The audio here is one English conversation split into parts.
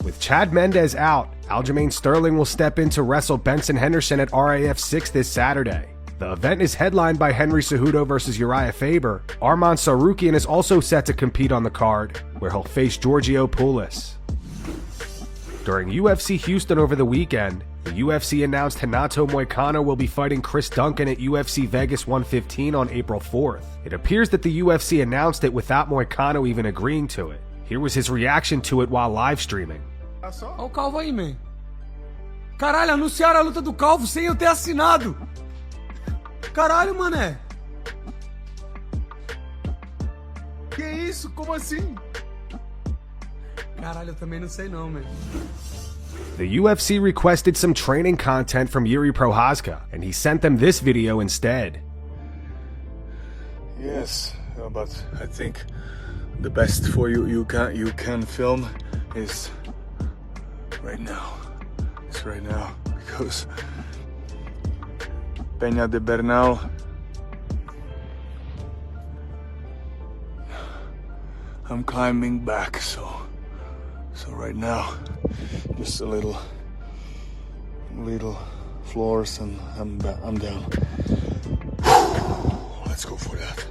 With Chad Mendes out, Aljamain Sterling will step in to wrestle Benson Henderson at RAF 6 this Saturday. The event is headlined by Henry Cejudo versus Uriah Faber. Arman Sarukian is also set to compete on the card, where he'll face Giorgio Poulos. During UFC Houston over the weekend, the UFC announced Renato Moicano will be fighting Chris Duncan at UFC Vegas 115 on April 4th. It appears that the UFC announced it without Moicano even agreeing to it. Here was his reaction to it while live streaming. Olha o Calvo aí, man. Caralho, anunciaram a luta do Calvo sem eu ter assinado. Caralho, mané. Que isso? Como assim? Caralho, eu também não sei não, man. The UFC requested some training content from Jiri Prochazka, and he sent them this video instead. Yes, but I think the best for you can film is right now. It's right now, because Peña de Bernal I'm climbing back, so right now just a little floors and I'm down. Let's go for that.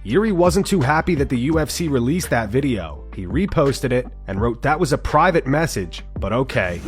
Jiri wasn't too happy that the UFC released that video. He reposted it and wrote that was a private message, but okay.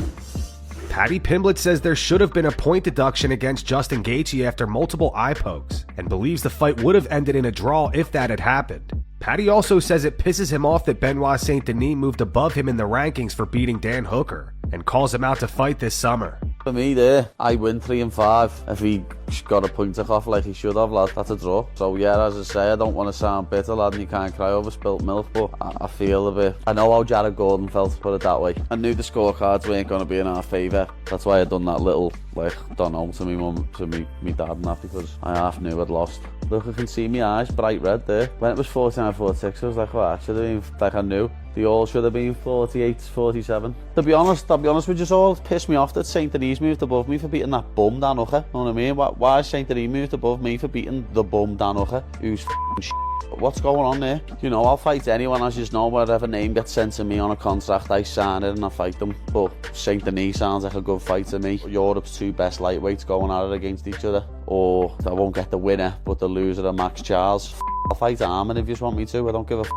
Paddy Pimblett says there should have been a point deduction against Justin Gaethje after multiple eye pokes, and believes the fight would have ended in a draw if that had happened. Paddy also says it pisses him off that Benoit Saint-Denis moved above him in the rankings for beating Dan Hooker, and calls him out to fight this summer. For me there, I win 3-5. If he got a point off like he should have, lad, that's a draw. So yeah, as I say, I don't want to sound bitter, lad, and you can't cry over spilt milk, but I feel a bit... I know how Jared Gordon felt, put it that way. I knew the scorecards weren't going to be in our favour. That's why I done that little, like, don't know, to me mum, to me dad and that, because I half knew I'd lost. Look, I can see my eyes bright red there. When it was 49-46, I was like, well, I should have been, like, I knew. They all should have been 48-47. To be honest with you all, it pissed me off that Saint-Denis moved above me for beating that bum Dan Hooker. You know what I mean? Why Saint-Denis moved above me for beating the bum Dan Hooker, who's f***ing shit? What's going on there? You know, I'll fight anyone, as you know, whatever name gets sent to me on a contract, I sign it and I fight them. But Saint-Denis sounds like a good fight to me. Europe's two best lightweights going at it against each other. Or I won't get the winner, but the loser of Max Charles. I'll fight Arman if you just want me to, I don't give a f***.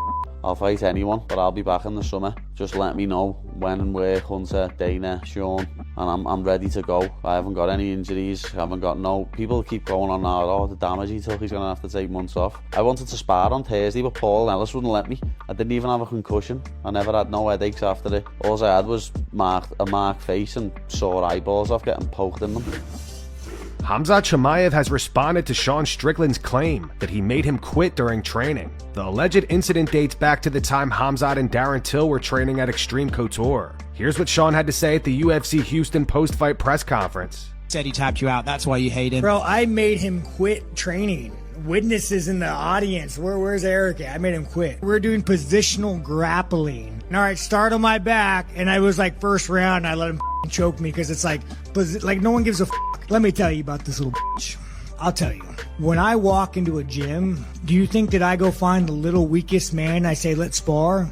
I'll fight anyone, but I'll be back in the summer. Just let me know when and where, Hunter, Dana, Sean, and I'm ready to go. I haven't got any injuries, I haven't got no... People keep going on now, oh, the damage he took, he's going to have to take months off. I wanted to spar on Thursday, but Paul Ellis wouldn't let me. I didn't even have a concussion. I never had no headaches after it. All I had was a marked face and sore eyeballs off getting poked in them. Khamzat Chimaev has responded to Sean Strickland's claim that he made him quit during training. The alleged incident dates back to the time Khamzat and Darren Till were training at Extreme Couture. Here's what Sean had to say at the UFC Houston post-fight press conference. Said he tapped you out, that's why you hate him. Bro, I made him quit training. Witnesses in the audience. Where's Eric at? I made him quit. We're doing positional grappling. All right, start on my back, and I was like first round, and I let him choke me because it's like no one gives a f***. Let me tell you about this little bitch. I'll tell you. When I walk into a gym, do you think that I go find the little weakest man, I say, let's spar?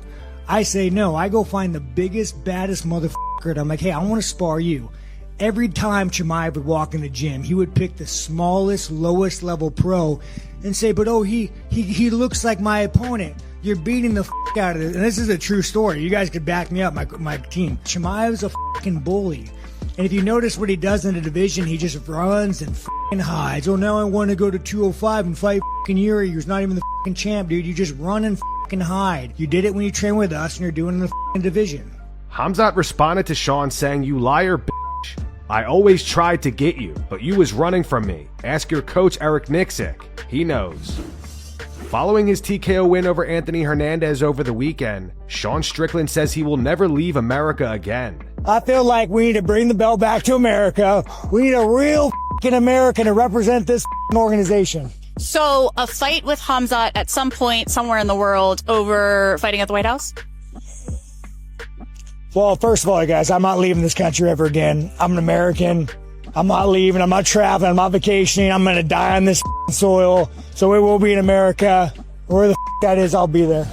I say no, I go find the biggest, baddest motherfucker, and I'm like, hey, I want to spar you. Every time Chimaev would walk in the gym, he would pick the smallest, lowest level pro and say, but oh, he looks like my opponent. You're beating the f*** out of it. And this is a true story. You guys could back me up, my team. Chimaev's a f***ing bully. And if you notice what he does in the division, he just runs and f***ing hides. Oh, now I want to go to 205 and fight f***ing Jiri, who's not even the f***ing champ, dude. You just run and f***ing hide. You did it when you train with us, and you're doing it in the f***ing division. Khamzat responded to Sean saying, you liar, bitch. I always tried to get you, but you was running from me. Ask your coach, Eric Nixick. He knows. Following his TKO win over Anthony Hernandez over the weekend, Sean Strickland says he will never leave America again. I feel like we need to bring the belt back to America. We need a real f***ing American to represent this f***ing organization. So, a fight with Khamzat at some point somewhere in the world over fighting at the White House? Well, first of all, guys, I'm not leaving this country ever again. I'm an American. I'm not leaving. I'm not traveling. I'm not vacationing. I'm going to die on this soil. So it will be in America. Where the that is, I'll be there.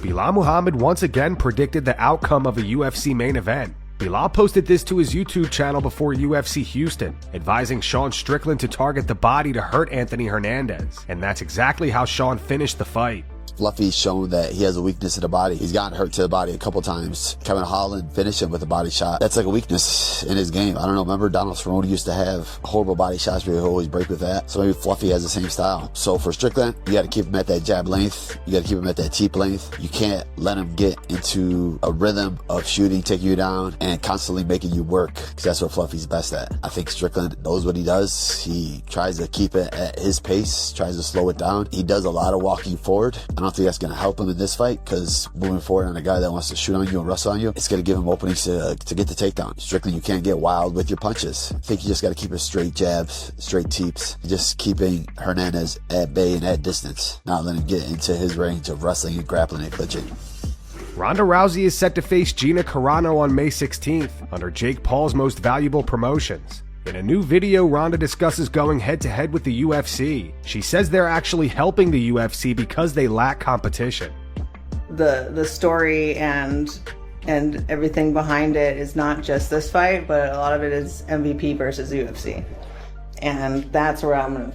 Belal Muhammad once again predicted the outcome of a UFC main event. Belal posted this to his YouTube channel before UFC Houston, advising Sean Strickland to target the body to hurt Anthony Hernandez, and that's exactly how Sean finished the fight. Fluffy's shown that he has a weakness in the body. He's gotten hurt to the body a couple times. Kevin Holland finished him with a body shot. That's like a weakness in his game. I don't know, remember Donald Cerrone used to have horrible body shots where he would always break with that. So maybe Fluffy has the same style. So for Strickland, you got to keep him at that jab length. You got to keep him at that teep length. You can't let him get into a rhythm of shooting, taking you down, and constantly making you work, because that's what Fluffy's best at. I think Strickland knows what he does. He tries to keep it at his pace, tries to slow it down. He does a lot of walking forward. I don't think that's going to help him in this fight, because moving forward on a guy that wants to shoot on you and wrestle on you, it's going to give him openings to get the takedown. Strickland, you can't get wild with your punches. I think you just got to keep it straight jabs, straight teeps, just keeping Hernandez at bay and at distance, not letting him get into his range of wrestling and grappling and clinching. Ronda Rousey is set to face Gina Carano on May 16th under Jake Paul's Most Valuable Promotions. In a new video, Ronda discusses going head-to-head with the UFC. She says they're actually helping the UFC because they lack competition. The story and everything behind it is not just this fight, but a lot of it is MVP versus UFC. And that's where I'm gonna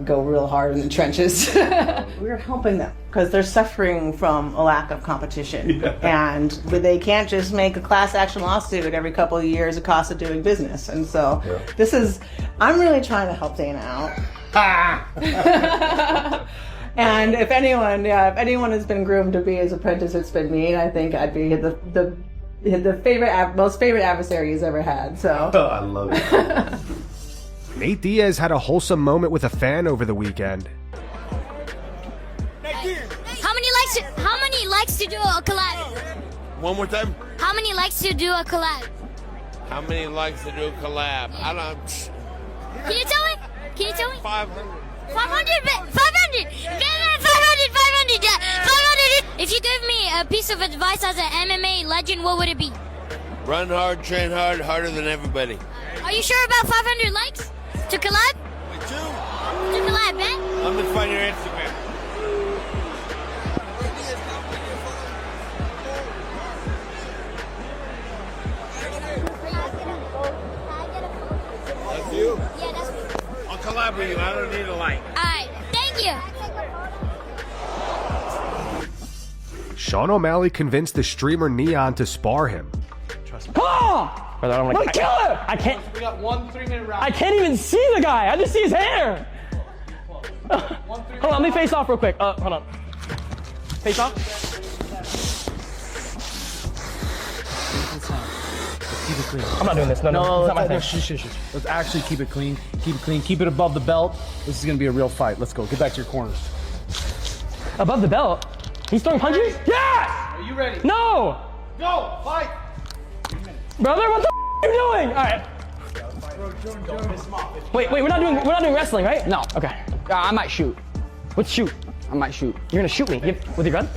go real hard in the trenches. We're helping them because they're suffering from a lack of competition. But they can't just make a class action lawsuit every couple of years at cost of doing business. And so I'm really trying to help Dana out. And if anyone has been groomed to be his apprentice, it's been me. I think I'd be the most favorite adversary he's ever had. So I love it. Nate Diaz had a wholesome moment with a fan over the weekend. How many likes to do a collab? One more time. How many likes to do a collab? How many likes to do a collab? I don't. Can you tell me? 500. 500. 500. If you give me a piece of advice as an MMA legend, what would it be? Run hard, train hard, harder than everybody. Are you sure about 500 likes to collab? With you? To collab, man. I'm gonna find your Instagram. That's you? Yeah, that's me. I'll collab with you. I don't need a like. Alright, thank you. Sean O'Malley convinced the streamer Neon to spar him. Oh! I'm like, kill him! I can't. We got 1 3-minute round. I can't even see the guy. I just see his hair. Hold on, let me face off real quick. Hold on. Face off. Keep it clean. I'm not doing this. No, it's not my thing. Shush. Let's actually keep it clean. Keep it clean. Keep it above the belt. This is gonna be a real fight. Let's go. Get back to your corners. Above the belt? He's throwing punches? Yes! Are you ready? No! Go! Fight! Brother, what the are you doing? All right. Wait, we're not doing wrestling, right? No. Okay. I might shoot. Let's shoot. I might shoot. You're gonna shoot me with your gun?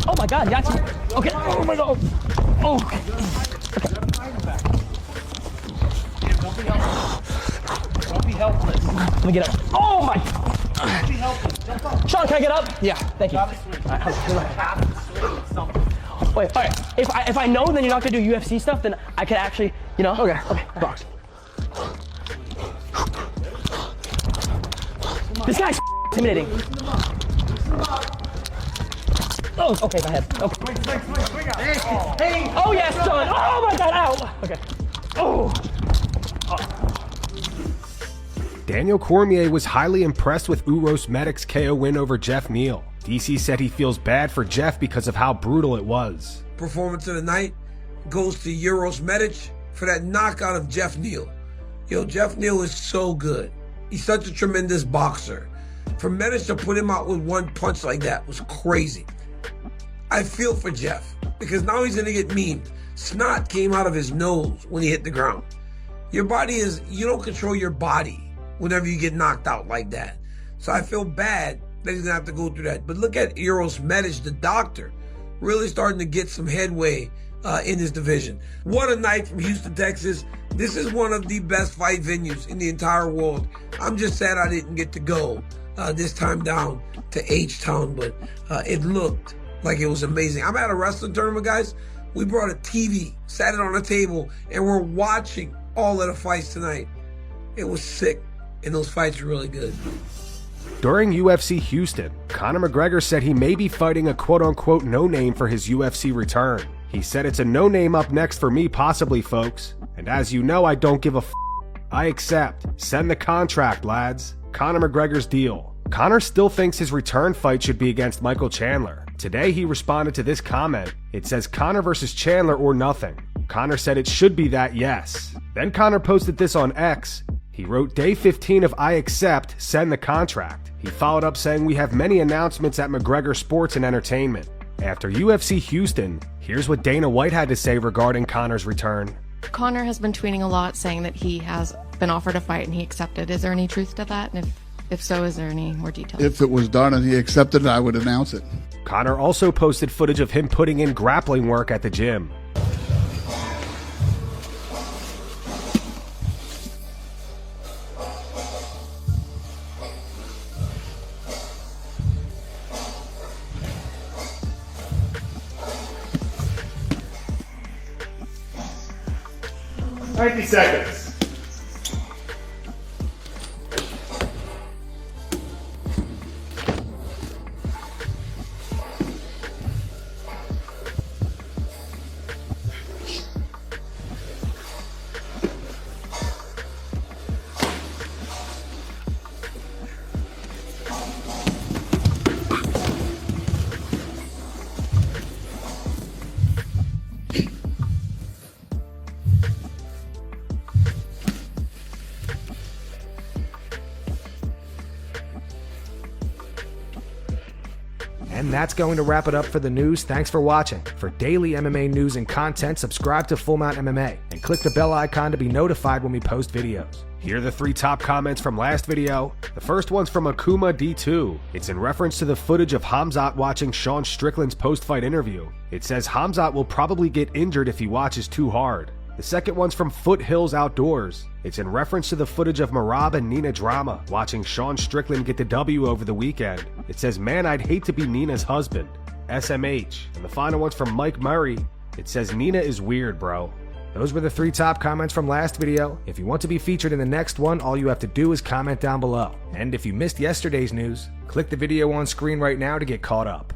Oh my God, you actually. Okay. Oh my God. Oh. Okay. Don't be helpless. Let me get up. Oh my. Don't be helpless. Jump up. Sean, can I get up? Yeah. Thank you. Wait, all right. If I know then you're not gonna do UFC stuff, then I can actually, you know. Okay. Box. This guy's intimidating. Oh, okay, my head. Okay. Hey. Oh yes, Sean. Oh my God, ow. Okay. Oh. Daniel Cormier was highly impressed with Uros Medic's KO win over Jeff Neal. DC said he feels bad for Jeff because of how brutal it was. Performance of the night goes to Uros Medic for that knockout of Jeff Neal. Yo, Jeff Neal is so good. He's such a tremendous boxer. For Mendes to put him out with one punch like that was crazy. I feel for Jeff because now he's going to get memed. Snot came out of his nose when he hit the ground. Your body is, you don't control your body whenever you get knocked out like that. So I feel bad that he's going to have to go through that. But look at Uros Medic, the doctor, really starting to get some headway in his division. What a night from Houston, Texas. This is one of the best fight venues in the entire world. I'm just sad I didn't get to go. this time down to H-Town, but it looked like it was amazing. I'm at a wrestling tournament, guys. We brought a TV, sat it on a table, and we're watching all of the fights tonight. It was sick, and those fights were really good. During UFC Houston, Conor McGregor said he may be fighting a quote-unquote no-name for his UFC return. He said, "It's a no-name up next for me possibly, folks. And as you know, I don't give a f***. I accept. Send the contract, lads." Conor McGregor's deal. Conor still thinks his return fight should be against Michael Chandler. Today he responded to this comment. It says Conor versus Chandler or nothing. Conor said it should be that, yes. Then Conor posted this on X. He wrote, "Day 15 of I accept, send the contract." He followed up saying, "We have many announcements at McGregor Sports and Entertainment." After UFC Houston, here's what Dana White had to say regarding Conor's return. Conor has been tweeting a lot saying that he has been offered a fight and he accepted. Is there any truth to that? And if so, is there any more details? If it was done and he accepted it, I would announce it. Conor also posted footage of him putting in grappling work at the gym. Seconds. And that's going to wrap it up for the news. Thanks for watching. For daily MMA news and content, subscribe to Full Mount MMA and click the bell icon to be notified when we post videos. Here are the 3 top comments from last video. The first one's from Akuma D2. It's in reference to the footage of Khamzat watching Sean Strickland's post-fight interview. It says Khamzat will probably get injured if he watches too hard. The second one's from Foothills Outdoors. It's in reference to the footage of Marab and Nina Drama watching Sean Strickland get the W over the weekend. It says, "Man, I'd hate to be Nina's husband." SMH. And the final one's from Mike Murray. It says, "Nina is weird, bro." Those were the 3 top comments from last video. If you want to be featured in the next one, all you have to do is comment down below. And if you missed yesterday's news, click the video on screen right now to get caught up.